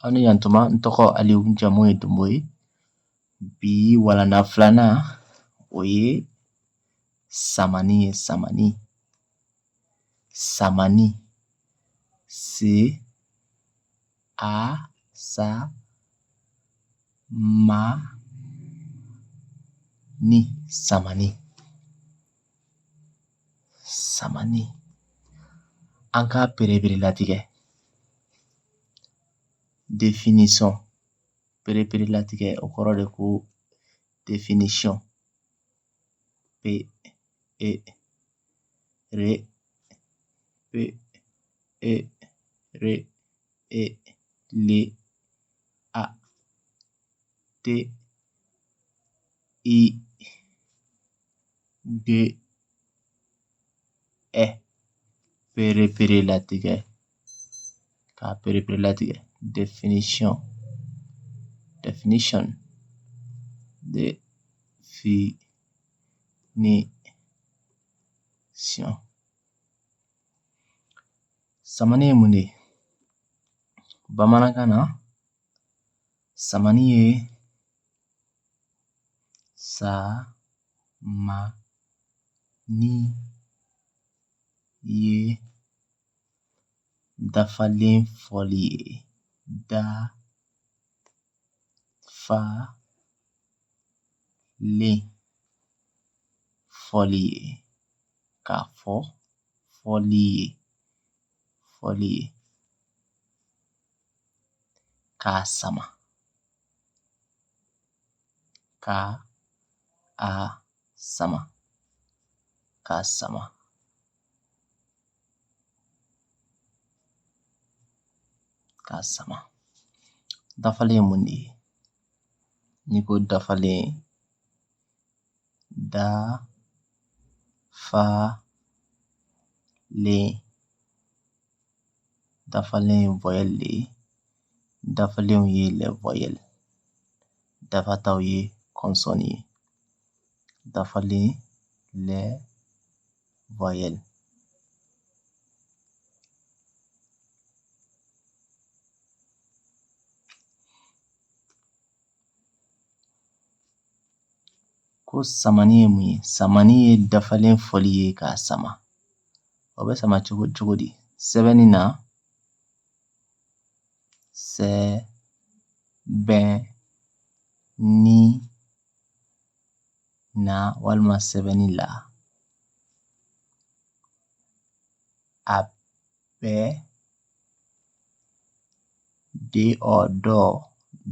Aw ni yantuma n tɔgɔ Aliyu n jamu ye Dumbo ye. Bi walanda filanan o ye samani ye. Samani samani. An k'a perepere latigɛ. Définition. Perepere latigɛ o kɔrɔ de ko définition. P E R P E R E L A T I G E. Perepere latigɛ. K'a perepere latigɛ. Definition. Definition. Samani ye mun de ye? Bamanankan na samani ye dafalen fɔli ye. Dafalen fɔli ye. K'a fɔ fɔli ye. K'a sama. Dafalen ye mun de ye? N'i ko dafalen, dafalen ye voyelle de ye. Dafalenw ye les voyelles. Dafataw ye consonnes ye. Dafalen les voyelles. Ko samani ye mun ye? Samani ye dafalen fɔli ye k'a sama. O bɛ sama cogo di? Sɛbɛnni na sɛbɛnni na walima sɛbɛnni la. A bɛ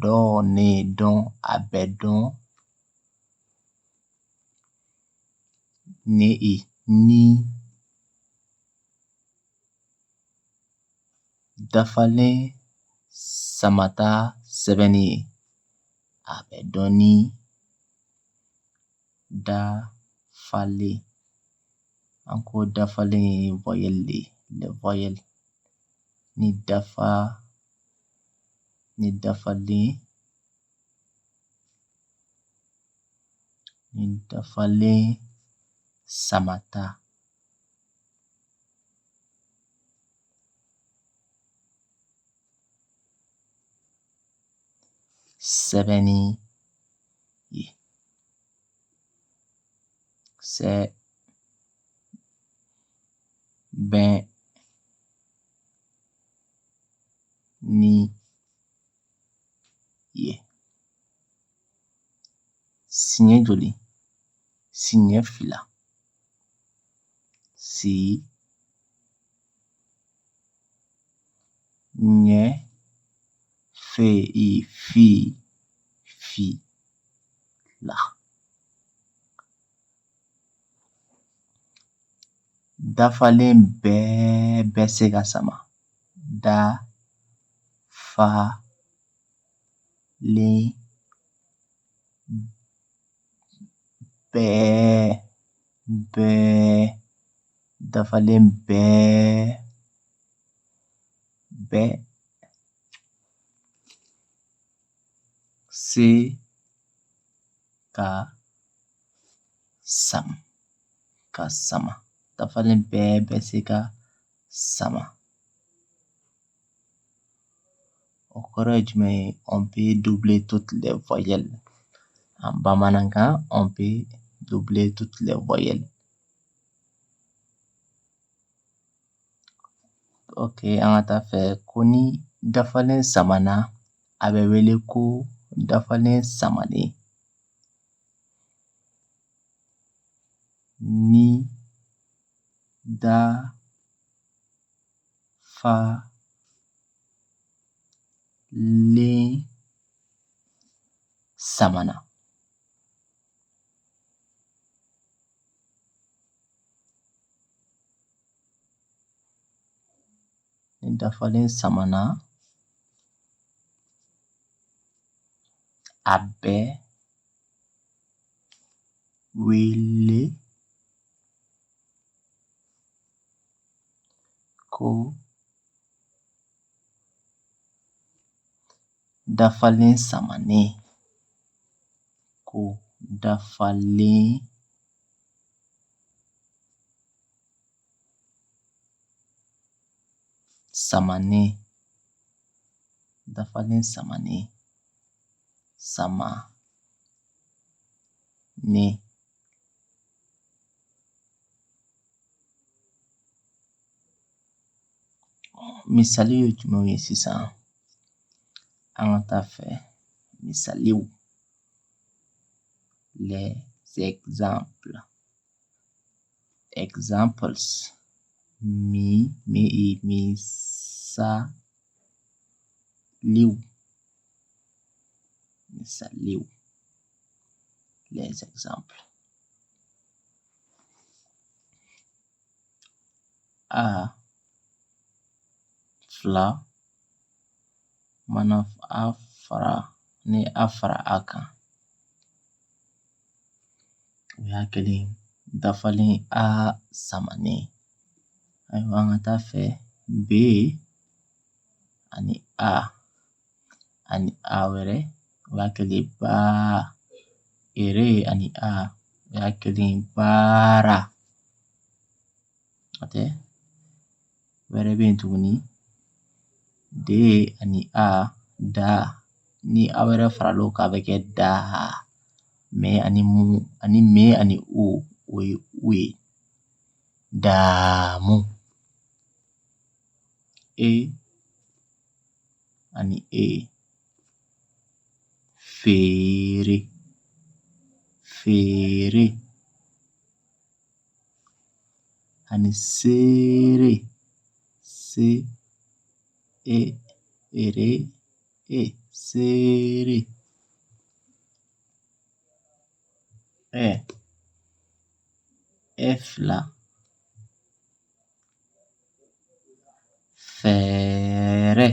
dɔ ne dɔn a bɛ dɔn ne ni dafalen samata sɛbɛnni ye. A bɛ dɔn ni dafalen. An ko dafalen ye voyelle de ye. Les voyelles. Ni dafalen samata. Sɛbɛnni ye. Sɛbɛnni ye. Siɲɛ joli? Siɲɛ fila. Siɲɛ fila. Dafalen bɛɛ bɛ se ka sama. Dafalen bɛɛ se ka sama. Dafalen bɛɛ bɛ se ka sama. o kɔrɔ ye jumɛn ye? On peut doubler toutes les voyelles. En bamanankan, on peut doubler toutes les voyelles. Ok, an ka taa fɛ ko ni dafalen samana a bɛ wele ko dafalen samanen. Ni dafalen samana. Ni dafalen samana a bɛ wele ko dafalen samanen. Ko dafalen samanen. Dafalen samanen. Samanen. Misali ye jumɛn ye sisan? An ka taa fɛ misaliw. Les exemples. Examples. Misaliw. Misaliw. Les exemples. A fila mana a fara ni a fara a kan. O y'a kelen dafalen a samanen. Ayiwa an ka taa fɛ B ani A wɛrɛ o y'a kelen ba. Ere ani A o y'a kelen baara. Ok, wɛrɛ bɛ yen tuguni D ani A da. Ni a wɛrɛ faral'o kan a bɛ kɛ da. Mɛ ani o ye u ye. Daamu. E ani E feere. Feere ani seere. Seere. E fila fɛɛrɛ.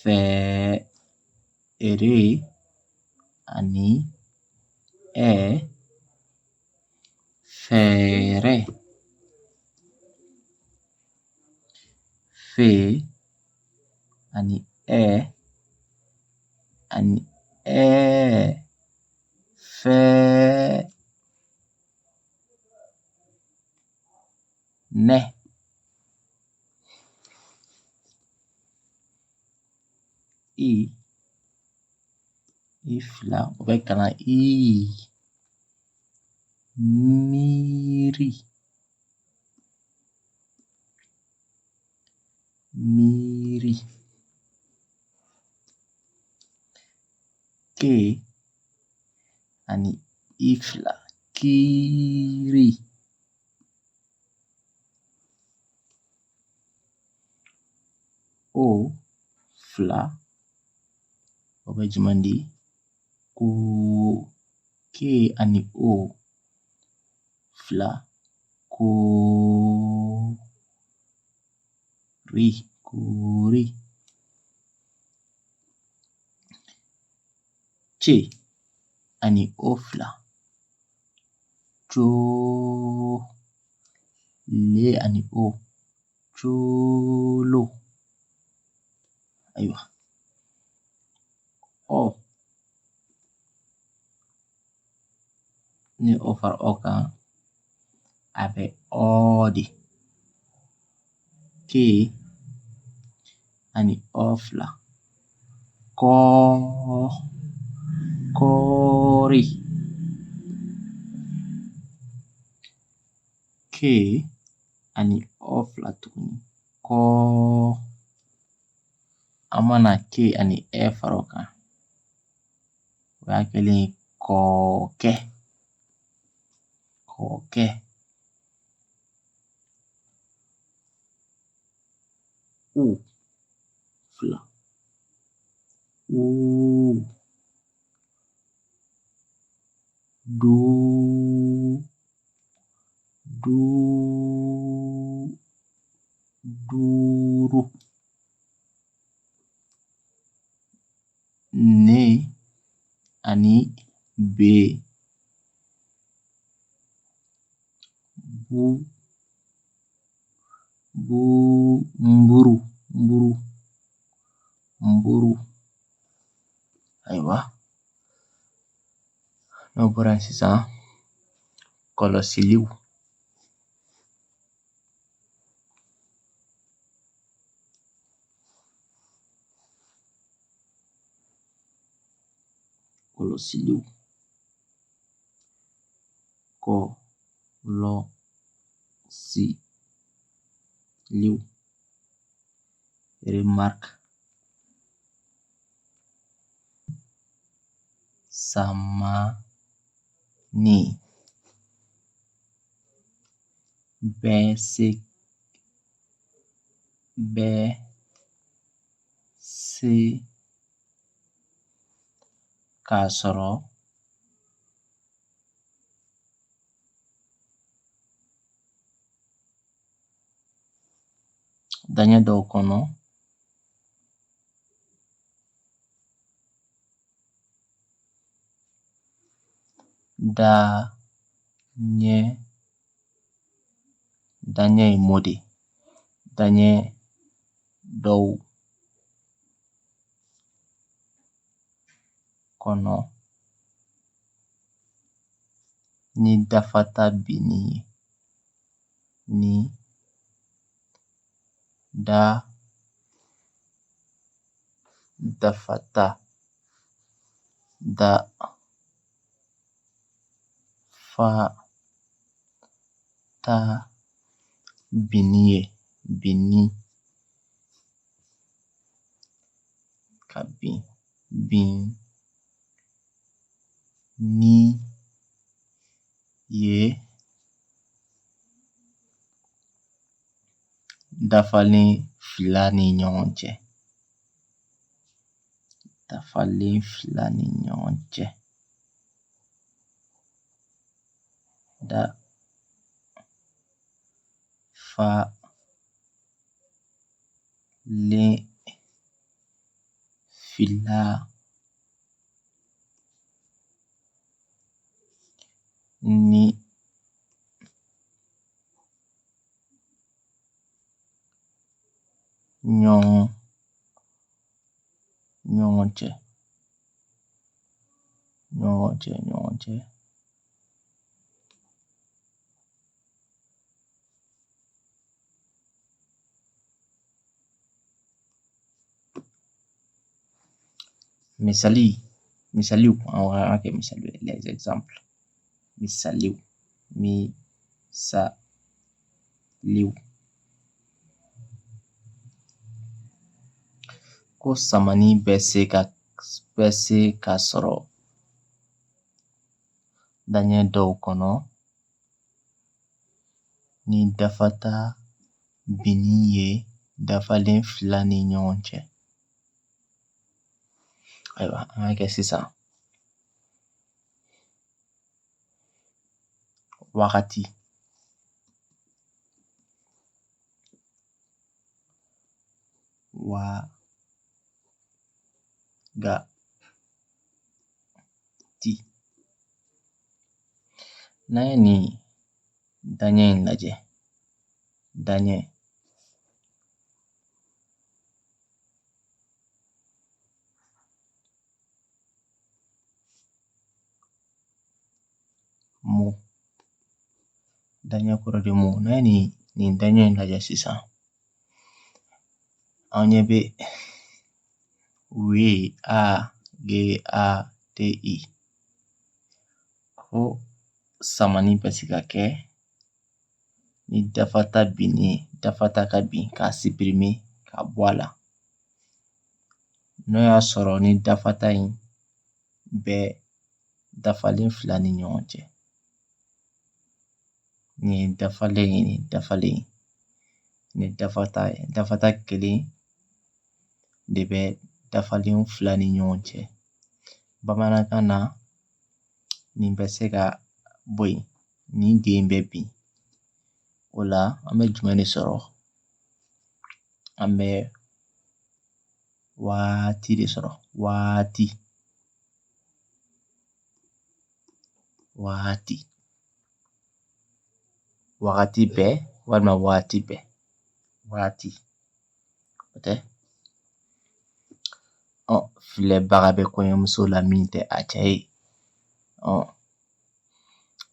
Fɛɛrɛ ani fɛɛrɛ. Fe ani fɛɛnɛ. I fila o bɛ kalan I. Miiri. Ke ani I fila kiiri. O fila o bɛ jumɛn di? Koo. Ke ani O fila koori. Ce ani O fila coo. Le ani O coolo. Ayiwa. O ni O fara O kan a bɛ ɔɔdi. Ke ani o fila. Koo, koori. K ani o fila tuguni. Koo. An mana K ani E fara o kan. O y'a kɛlen ye kɔɔkɛ. Kɔɔkɛ. U fila. Uu. Duu. Duu. Duuru. Ne ani B. Bu. Mburu. Mburu. Ayiwa, n'o bɔra yen sisan, kɔlɔsiliw. Kɔlɔsiliw. Kɔlɔsiliw. Remarque. Samani. Bɛ se k'a sɔrɔ daɲɛ dɔw kɔnɔ daɲɛ ye mo de. Daɲɛ dɔw kɔnɔ ni dafata binni ye. Ni dafata binni ye. Binni. Ka bin. Binni ye dafalen fila ni ɲɔgɔn cɛ. Dafalen fila ni ɲɔgɔn cɛ. Dafalen fila ni ɲɔgɔn cɛ. Misaliw. An kɛ misaliw ye. Les exemples. Misaliw. Ko samani bɛ se ka sɔrɔ daɲɛ dɔw kɔnɔ ni dafata binni ye dafalen fila ni ɲɔgɔn cɛ. Ayiwa, an k'a kɛ sisan. Wagati. Wagati. N'an ye nin daɲɛ in lajɛ. Daɲɛ. Mo. Daɲɛ kɔrɔ de mo. N'an ye nin daɲɛ in lajɛ sisan, Anw ɲɛ bɛ WAGATI ko samani bɛ se ka kɛ ni dafata binnen dafata ka bin k'a supprimer ka bɔ a la n'o y'a sɔrɔ ni dafata in bɛ dafalen fila ni ɲɔgɔn cɛ. Nin ye dafalen ye nin dafalen ye. Ni dafata kelen de bɛ dafalen fila ni ɲɔgɔn cɛ. Bamanankan na nin bɛ se ka bɔ yen, nin den bɛ bin. O la an bɛ jumɛn de sɔrɔ? An bɛ waati de sɔrɔ. Waati. Wagati bɛɛ walima waati bɛɛ. Waati. O tɛ? Filɛbaga bɛ kɔɲɔmuso la min tɛ a cɛ ye.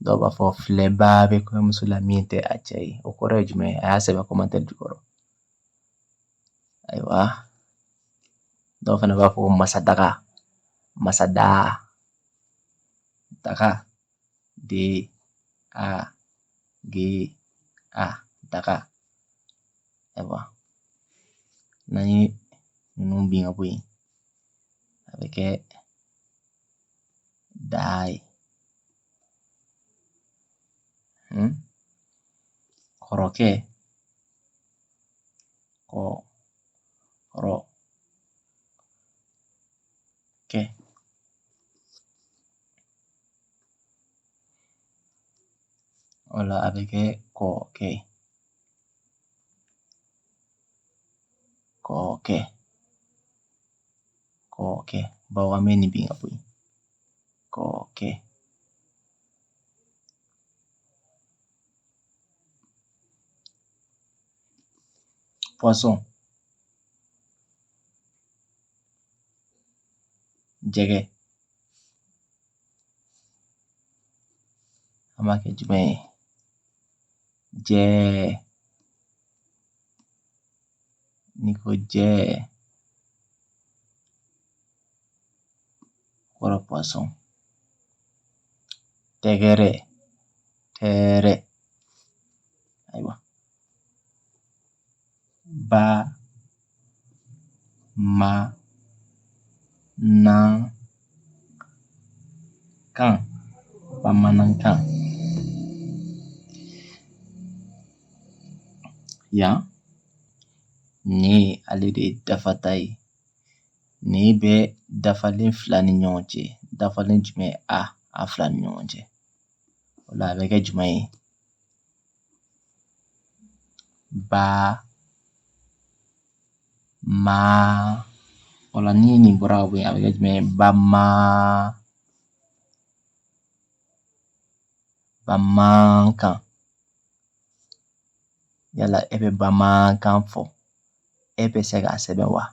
Dɔw b'a fɔ filɛbaga bɛ kɔɲɔmuso la min tɛ a cɛ ye. O kɔrɔ ye jumɛn ye? A y'a sɛbɛn commentaire jukɔrɔ. Ayiwa. Dɔw fana b'a fɔ masadaga. Daga. DAGA. Daga. Ayiwa. N'an ye ninnu bin ka bɔ yen, a bɛ kɛ daa ye. Kɔrɔkɛ. O la a bɛ kɛ kɔkɛ. Bawo an bɛ nin bin ka bɔ yen. Kɔkɛ. Poisson. Jɛgɛ. An b'a kɛ jumɛn ye? Jɛɛ. N'i ko jɛɛ, kɔrɔ poisson. Tɛgɛrɛ. Tɛɛrɛ. Ayiwa. Bamanankan. Yan, nin ale de ye dafata ye. Nin bɛ dafalen fila ni ɲɔgɔn cɛ. Dafalen jumɛn? A fila ni ɲɔgɔn cɛ. O la a bɛ kɛ jumɛn ye? O la ni nin bɔra ka bɔ yen, a bɛ kɛ jumɛn ye? Bamanankan. Yala e bɛ bamanankan fɔ? E bɛ se k'a sɛbɛn wa?